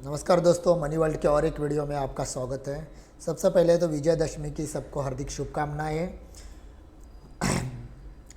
नमस्कार दोस्तों, money world के और एक वीडियो में आपका स्वागत है। सबसे पहले तो विजयदशमी की सबको हार्दिक शुभकामनाएं।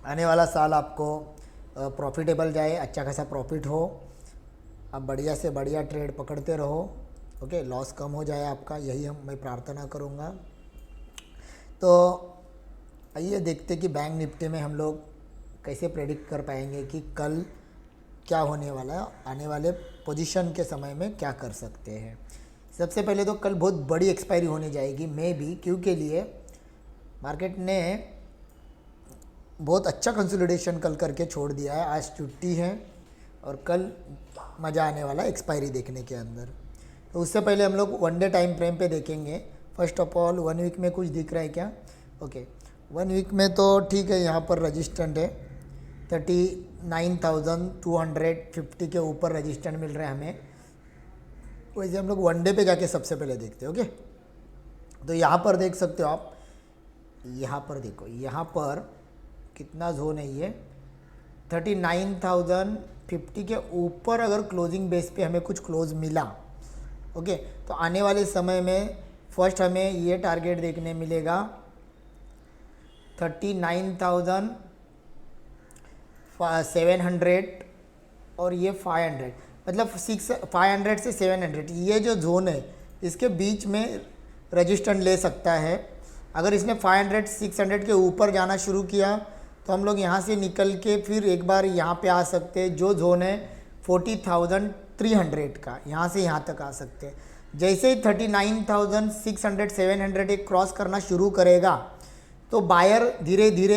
आने वाला साल आपको प्रॉफिटेबल जाए, अच्छा खासा प्रॉफिट हो, आप बढ़िया से बढ़िया ट्रेड पकड़ते रहो। ओके, लॉस कम हो जाए आपका, यही मैं प्रार्थना करूँगा। तो आइए देखते कि बैंक निफ्टी में हम लोग कैसे प्रेडिक्ट कर पाएंगे कि कल क्या होने वाला है, आने वाले पोजीशन के समय में क्या कर सकते हैं। सबसे पहले तो कल बहुत बड़ी एक्सपायरी होने जाएगी, मे बी क्यों के लिए मार्केट ने बहुत अच्छा कंसोलिडेशन कल करके छोड़ दिया है। आज छुट्टी है और कल मज़ा आने वाला एक्सपायरी देखने के अंदर। तो उससे पहले हम लोग वन डे टाइम फ्रेम पे देखेंगे। फर्स्ट ऑफ ऑल 1 वीक में कुछ दिख रहा है क्या? ओके, 1 वीक में तो ठीक है, यहाँ पर रजिस्टेंट है 39,250 के ऊपर रजिस्टेंट मिल रहा है हमें। वैसे हम लोग वन डे पे जाके सबसे पहले देखते हैं। ओके, तो यहाँ पर देख सकते हो आप, यहाँ पर देखो, यहाँ पर कितना जोन है ये 39,050 के ऊपर। अगर क्लोजिंग बेस पे हमें कुछ क्लोज मिला, ओके, तो आने वाले समय में फर्स्ट हमें ये टारगेट देखने मिलेगा 39,700 और ये 500, मतलब 500 से 700, ये जो जोन है इसके बीच में रजिस्टेंट ले सकता है। अगर इसने 500 600 के ऊपर जाना शुरू किया तो हम लोग यहाँ से निकल के फिर एक बार यहाँ पे आ सकते हैं। जो जोन है 40,300 का, यहाँ से यहाँ तक आ सकते हैं। जैसे ही 39,600 700 एक क्रॉस करना शुरू करेगा तो बायर धीरे धीरे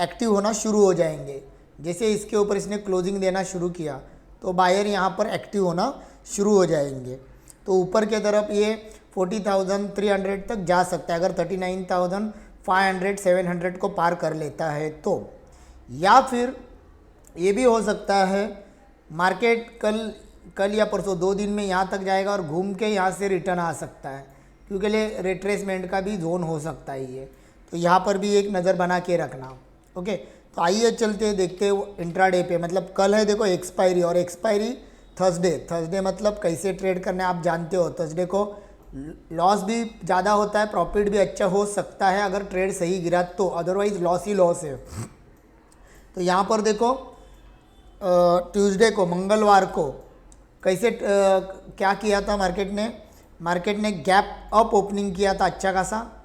एक्टिव होना शुरू हो जाएंगे। जैसे इसके ऊपर इसने क्लोजिंग देना शुरू किया तो बायर यहाँ पर एक्टिव होना शुरू हो जाएंगे। तो ऊपर के तरफ ये 40,300 तक जा सकता है अगर 39,500 700 को पार कर लेता है तो। या फिर ये भी हो सकता है मार्केट कल या परसों 2 दिन में यहाँ तक जाएगा और घूम के यहाँ से रिटर्न आ सकता है, क्योंकि रिट्रेसमेंट का भी जोन हो सकता है ये। तो यहाँ पर भी एक नज़र बना के रखना। ओके, तो आइए चलते देखते इंट्राडे पे। मतलब कल है देखो एक्सपायरी, और एक्सपायरी थर्सडे मतलब कैसे ट्रेड करना है आप जानते हो। थर्सडे को लॉस भी ज़्यादा होता है, प्रॉफिट भी अच्छा हो सकता है अगर ट्रेड सही गिरा तो, अदरवाइज लॉस ही लॉस है। तो यहाँ पर देखो ट्यूसडे को, मंगलवार को कैसे क्या किया था मार्केट ने गैप अप ओपनिंग किया था अच्छा खासा,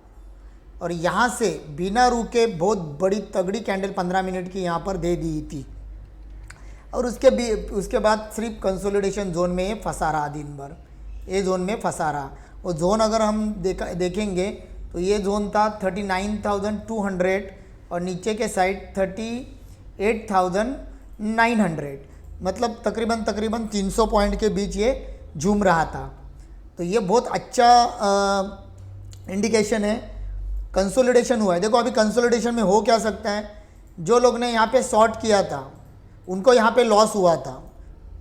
और यहाँ से बिना रुके बहुत बड़ी तगड़ी कैंडल 15 मिनट की यहाँ पर दे दी थी। और उसके बाद सिर्फ कंसोलिडेशन जोन में ये फंसा रहा दिन भर, ये जोन में फंसा रहा। वो जोन अगर हम देखेंगे तो ये जोन था 39,200 और नीचे के साइड 38,900, मतलब तकरीबन 300 पॉइंट के बीच ये झूम रहा था। तो ये बहुत अच्छा इंडिकेशन है, कंसोलिडेशन हुआ है। देखो अभी कंसोलिडेशन में हो क्या सकता है, जो लोग ने यहाँ पे शॉर्ट किया था उनको यहाँ पे लॉस हुआ था।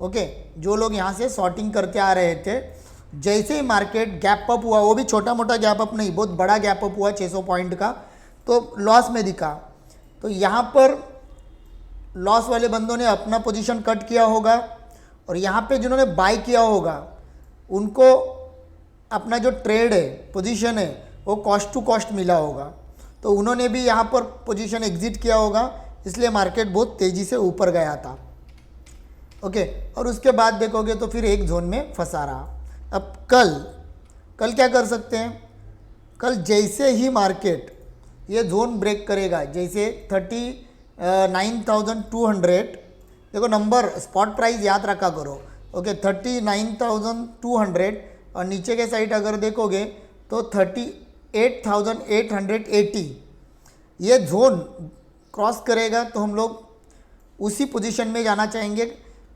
ओके, जो लोग यहाँ से शॉर्टिंग करते आ रहे थे, जैसे ही मार्केट गैप अप हुआ, वो भी छोटा मोटा गैप अप नहीं, बहुत बड़ा गैप अप हुआ 600 पॉइंट का, तो लॉस में दिखा। तो यहाँ पर लॉस वाले बंदों ने अपना पोजीशन कट किया होगा, और यहाँ पे जिन्होंने बाय किया होगा उनको अपना जो ट्रेड है, पोजीशन है, वो कॉस्ट टू कॉस्ट मिला होगा, तो उन्होंने भी यहाँ पर पोजीशन एग्जिट किया होगा, इसलिए मार्केट बहुत तेज़ी से ऊपर गया था। ओके, और उसके बाद देखोगे तो फिर एक जोन में फंसा रहा। अब कल क्या कर सकते हैं? कल जैसे ही मार्केट ये जोन ब्रेक करेगा, जैसे 39,200, देखो नंबर स्पॉट प्राइस याद रखा करो। ओके, 39,200 और नीचे के साइड अगर देखोगे तो 38,880, ये जोन क्रॉस करेगा तो हम लोग उसी पोजीशन में जाना चाहेंगे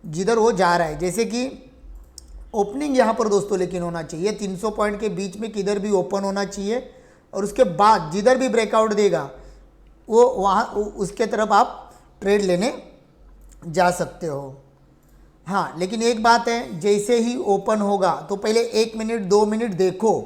जिधर वो जा रहा है। जैसे कि ओपनिंग यहाँ पर दोस्तों लेकिन होना चाहिए 300 पॉइंट के बीच में, किधर भी ओपन होना चाहिए, और उसके बाद जिधर भी ब्रेकआउट देगा वो वहाँ उसके तरफ आप ट्रेड लेने जा सकते हो। हाँ, लेकिन एक बात है, जैसे ही ओपन होगा तो पहले 1 मिनट 2 मिनट देखो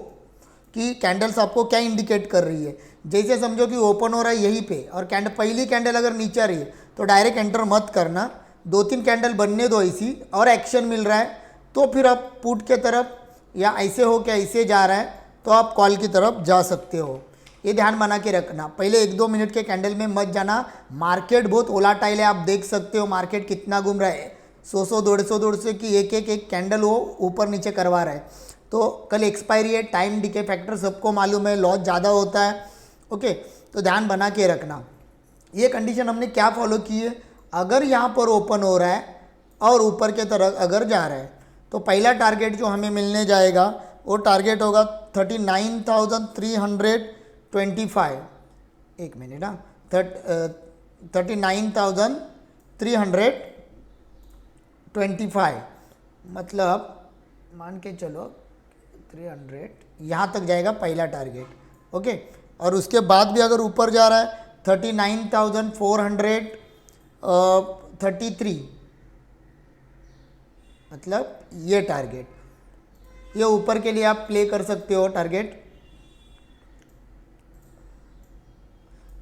कि कैंडल्स आपको क्या इंडिकेट कर रही है। जैसे समझो कि ओपन हो रहा है यहीं पे और पहली कैंडल अगर नीचे आ रही है तो डायरेक्ट एंटर मत करना, 2-3 कैंडल बनने दो इसी, और एक्शन मिल रहा है तो फिर आप पुट के तरफ या ऐसे हो के ऐसे जा रहा है तो आप कॉल की तरफ जा सकते हो। ये ध्यान बना के रखना, पहले 1-2 मिनट के कैंडल में मत जाना। मार्केट बहुत वोलेटाइल है, आप देख सकते हो मार्केट कितना घूम रहा है, 100-150 की एक कैंडल वो ऊपर नीचे करवा रहा है। तो कल एक्सपायरी है, टाइम डिके फैक्टर सबको मालूम है, लॉस ज़्यादा होता है। ओके, तो ध्यान बना के रखना। ये कंडीशन हमने क्या फॉलो की है, अगर यहाँ पर ओपन हो रहा है और ऊपर के तरफ अगर जा रहा है तो पहला टारगेट जो हमें मिलने जाएगा वो टारगेट होगा 39,325। एक मिनट, हाँ, 39,325, मतलब मान के चलो 300 यहाँ तक जाएगा पहला टारगेट। ओके, और उसके बाद भी अगर ऊपर जा रहा है 39,433, मतलब ये टारगेट, ये ऊपर के लिए आप प्ले कर सकते हो टारगेट।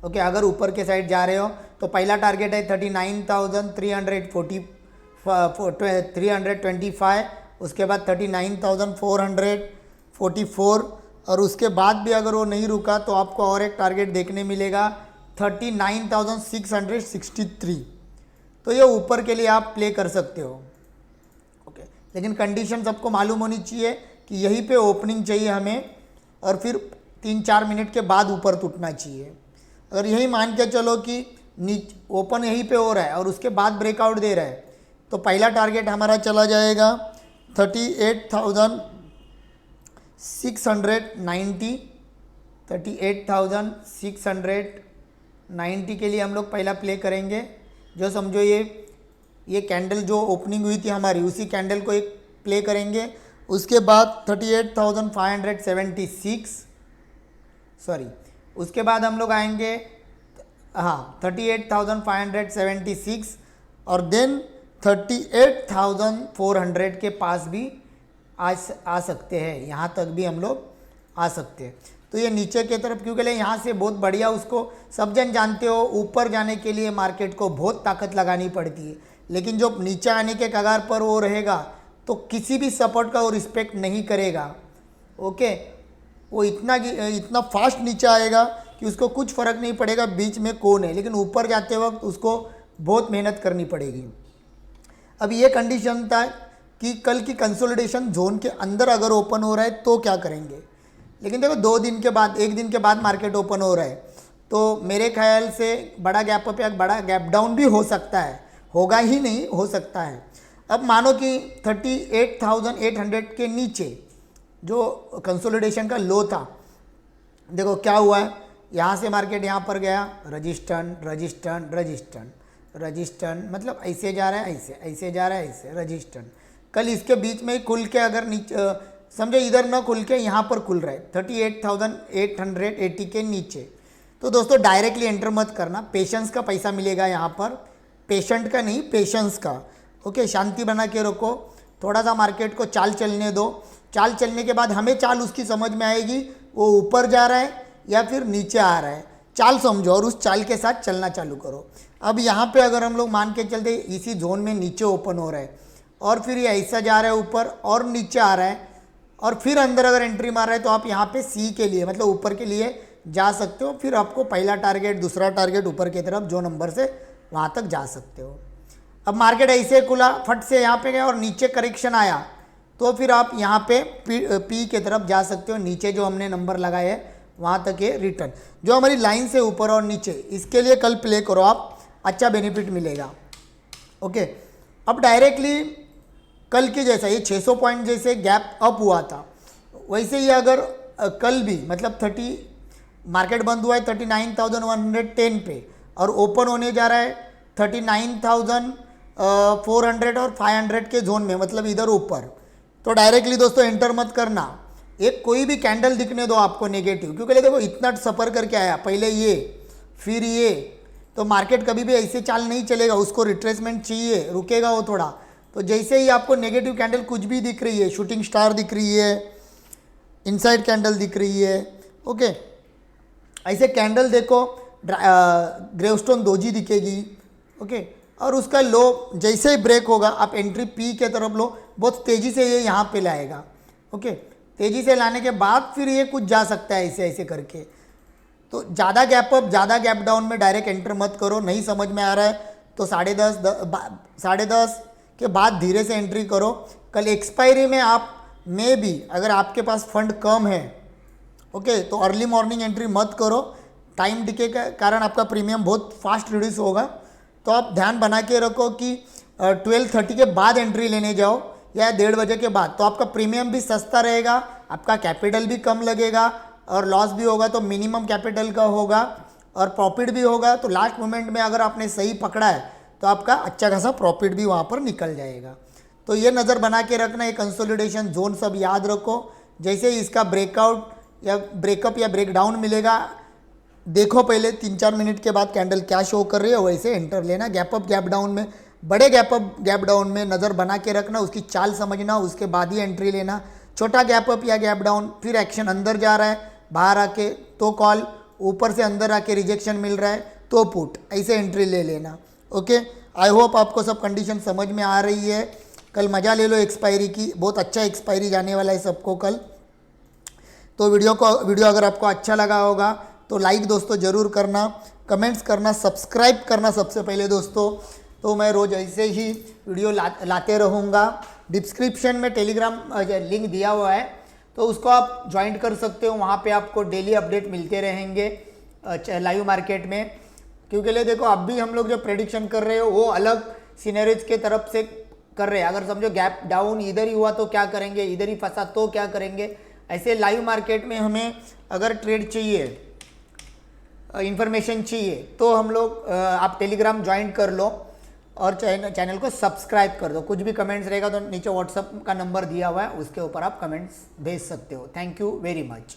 ओके, अगर ऊपर के साइड जा रहे हो तो पहला टारगेट है 39,325, उसके बाद 39,444, और उसके बाद भी अगर वो नहीं रुका तो आपको और एक टारगेट देखने मिलेगा 39,663। तो ये ऊपर के लिए आप प्ले कर सकते हो। ओके, लेकिन कंडीशन सबको मालूम होनी चाहिए कि यहीं पे ओपनिंग चाहिए हमें, और फिर 3-4 मिनट के बाद ऊपर टूटना चाहिए। अगर यही मान के चलो कि ओपन यहीं पे हो रहा है और उसके बाद ब्रेकआउट दे रहा है तो पहला टारगेट हमारा चला जाएगा 38,690। 38,690 के लिए हम लोग पहला प्ले करेंगे। जो समझो ये कैंडल जो ओपनिंग हुई थी हमारी, उसी कैंडल को एक प्ले करेंगे। उसके बाद 38,576, सॉरी, उसके बाद हम लोग आएंगे, हाँ, 38,576, और देन 38,400 के पास भी आ सकते हैं, यहाँ तक भी हम लोग आ सकते हैं। तो ये नीचे की तरफ क्योंकि यहाँ से बहुत बढ़िया, उसको सब जन जानते हो, ऊपर जाने के लिए मार्केट को बहुत ताकत लगानी पड़ती है, लेकिन जो नीचे आने के कगार पर वो रहेगा तो किसी भी सपोर्ट का वो रिस्पेक्ट नहीं करेगा। ओके, वो इतना फास्ट नीचे आएगा कि उसको कुछ फ़र्क नहीं पड़ेगा बीच में कौन है, लेकिन ऊपर जाते वक्त उसको बहुत मेहनत करनी पड़ेगी। अब ये कंडीशन था कि कल की कंसोलिडेशन जोन के अंदर अगर ओपन हो रहा है तो क्या करेंगे, लेकिन देखो 2 दिन के बाद, 1 दिन के बाद मार्केट ओपन हो रहा है तो मेरे ख्याल से बड़ा गैप अप या बड़ा गैप डाउन भी हो सकता है, होगा ही नहीं, हो सकता है। अब मानो कि 38,800 के नीचे जो कंसोलिडेशन का लो था, देखो क्या हुआ है, यहाँ से मार्केट यहाँ पर गया, रजिस्टेंस रजिस्टेंस रजिस्टेंस रजिस्टेंस, मतलब ऐसे जा रहा है, ऐसे जा रहा है, ऐसे रजिस्टेंस। कल इसके बीच में ही खुल के अगर नीचे समझो इधर ना खुल के यहाँ पर खुल रहा है 38,880 के नीचे, तो दोस्तों डायरेक्टली एंटर मत करना, पेशेंस का पैसा मिलेगा यहाँ पर, पेशेंट का नहीं, पेशेंस का। ओके, शांति बना के रखो, थोड़ा सा मार्केट को चाल चलने दो। चाल चलने के बाद हमें चाल उसकी समझ में आएगी, वो ऊपर जा रहा है या फिर नीचे आ रहा है, चाल समझो और उस चाल के साथ चलना चालू करो। अब यहाँ पे अगर हम लोग मान के चलते इसी जोन में नीचे ओपन हो रहा है और फिर ये ऐसा जा रहा है ऊपर और नीचे आ रहा है और फिर अंदर अगर एंट्री मार रहा है तो आप यहाँ पे सी के लिए, मतलब ऊपर के लिए जा सकते हो। फिर आपको पहला टारगेट, दूसरा टारगेट ऊपर की तरफ जो नंबर से वहाँ तक जा सकते हो। अब मार्केट ऐसे खुला, फट से यहाँ पे गया और नीचे करेक्शन आया तो फिर आप यहाँ पे पी के तरफ जा सकते हो, नीचे जो हमने नंबर लगाए है वहाँ तक ये रिटर्न जो हमारी लाइन से ऊपर और नीचे, इसके लिए कल प्ले करो आप, अच्छा बेनिफिट मिलेगा। ओके, अब डायरेक्टली कल के जैसा ये 600 पॉइंट जैसे गैप अप हुआ था, वैसे ही अगर कल भी मतलब मार्केट बंद हुआ है 39,110 पे और ओपन होने जा रहा है 39,400 और 500 के जोन में, मतलब इधर ऊपर, तो डायरेक्टली दोस्तों एंटर मत करना। एक कोई भी कैंडल दिखने दो आपको नेगेटिव, क्योंकि देखो इतना सफ़र करके आया, पहले ये फिर ये, तो मार्केट कभी भी ऐसे चाल नहीं चलेगा, उसको रिट्रेसमेंट चाहिए, रुकेगा वो थोड़ा। तो जैसे ही आपको नेगेटिव कैंडल कुछ भी दिख रही है, शूटिंग स्टार दिख रही है, इनसाइड कैंडल दिख रही है, ओके, ऐसे कैंडल देखो, ग्रेवस्टोन दोजी दिखेगी, ओके, और उसका लो जैसे ही ब्रेक होगा आप एंट्री पी के तरफ लो, बहुत तेज़ी से ये यहाँ पे लाएगा। ओके, तेज़ी से लाने के बाद फिर ये कुछ जा सकता है ऐसे ऐसे करके। तो ज़्यादा गैप अप ज़्यादा गैप डाउन में डायरेक्ट एंटर मत करो। नहीं समझ में आ रहा है तो 10:30 के बाद धीरे से एंट्री करो। कल एक्सपायरी में आप में भी अगर आपके पास फंड कम है, ओके, तो अर्ली मॉर्निंग एंट्री मत करो। टाइम डिके के कारण आपका प्रीमियम बहुत फास्ट रिड्यूस होगा। तो आप ध्यान बना के रखो कि 12:30 के बाद एंट्री लेने जाओ या 1:30 बजे के बाद, तो आपका प्रीमियम भी सस्ता रहेगा, आपका कैपिटल भी कम लगेगा और लॉस भी होगा तो मिनिमम कैपिटल का होगा और प्रॉफिट भी होगा। तो लास्ट मोमेंट में अगर आपने सही पकड़ा है तो आपका अच्छा खासा प्रॉफिट भी वहाँ पर निकल जाएगा। तो ये नज़र बना के रखना, ये कंसोलिडेशन जोन सब याद रखो। जैसे ही इसका ब्रेकआउट या ब्रेकअप या ब्रेकडाउन मिलेगा, देखो पहले 3-4 मिनट के बाद कैंडल क्या शो कर रही है, वैसे एंटर लेना। गैप अप गैप डाउन में, बड़े गैप अप गैप डाउन में नज़र बना के रखना, उसकी चाल समझना, उसके बाद ही एंट्री लेना। छोटा गैप अप या गैप डाउन, फिर एक्शन अंदर जा रहा है बाहर आके तो कॉल, ऊपर से अंदर आके रिजेक्शन मिल रहा है तो पुट, ऐसे एंट्री ले लेना। ओके, आई होप आपको सब कंडीशन समझ में आ रही है। कल मज़ा ले लो एक्सपायरी की, बहुत अच्छा एक्सपायरी जाने वाला है सबको कल। तो वीडियो अगर आपको अच्छा लगा होगा तो लाइक दोस्तों ज़रूर करना, कमेंट्स करना, सब्सक्राइब करना सबसे पहले दोस्तों। तो मैं रोज़ ऐसे ही वीडियो लाते रहूँगा। डिस्क्रिप्शन में टेलीग्राम लिंक दिया हुआ है, तो उसको आप ज्वाइन कर सकते हो। वहाँ पे आपको डेली अपडेट मिलते रहेंगे लाइव मार्केट में। क्योंकि ले देखो, अब भी हम लोग जो प्रेडिक्शन कर रहे हो वो अलग सिनेरियोज के तरफ से कर रहे हैं। अगर समझो गैप डाउन इधर ही हुआ तो क्या करेंगे, इधर ही फंसा तो क्या करेंगे। ऐसे लाइव मार्केट में हमें अगर ट्रेड चाहिए, इंफॉर्मेशन चाहिए, तो हम लोग आप टेलीग्राम ज्वाइन कर लो और चैनल को सब्सक्राइब कर दो। कुछ भी कमेंट्स रहेगा तो नीचे व्हाट्सअप का नंबर दिया हुआ है, उसके ऊपर आप कमेंट्स भेज सकते हो। Thank you very much.